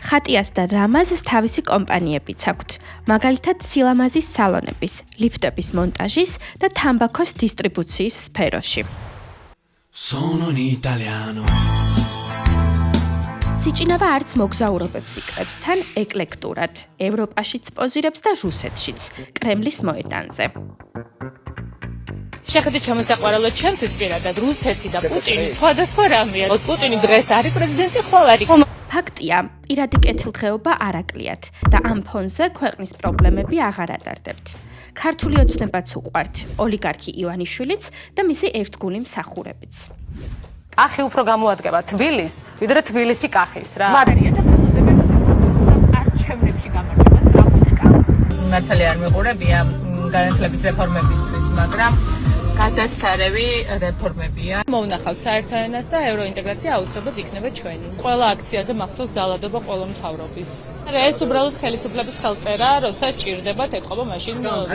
ხატიას და რამაზს თავისი კომპანიებიც აქვთ, მაგალითად სილამაზის სალონების, ლიფტების მონტაჟის და თამბაქოს დისტრიბუციის სფეროში. სიჭინავა არც მოგზაურობებს იკრებს, თან ეკლექტურად, ევროპაშიც პოზირებს და რუსეთშიც, კრემლის მოედანზე. შეხედეთ ჩამოსაყვარებლად ჩემთვის პირადად რუსეთი და პუტინი სხვადასხვა რამეა. პუტინი დღეს არის პრეზიდენტი, ხვალ არის. ფაქტია, პირადი კეთილდღეობა არ აკლიათ და ამ ფონზე ქვეყნის პრობლემები აღარ ადარდებთ. ქართული ოცნებაც უყვართ, ოლიგარქი ივანიშვილიც და მისი ერთგული მსახურებიც. კახი უფრო გამოადგება თბილისს, ვიდრე თბილისი კახის რა. მარია და პრეზიდენტი არჩევნებში გამარჯვებას ტრამპუშკა. მართალი არ მიყურებია განათლების რეფორმებისთვის, მაგრამ გადასარევი რეფორმებია. მოვნახავთ საერთო ენას და ევროინტეგრაცია აუცილებლად იქნება ჩვენი. ყველა აქციაზე მახსოვს ძალადობა ყველა მთავრობის. ეს უბრალოდ ხელისუფლების ხელწერა, როცა ჭირდებათ ეთყობა მაშინ ძალას.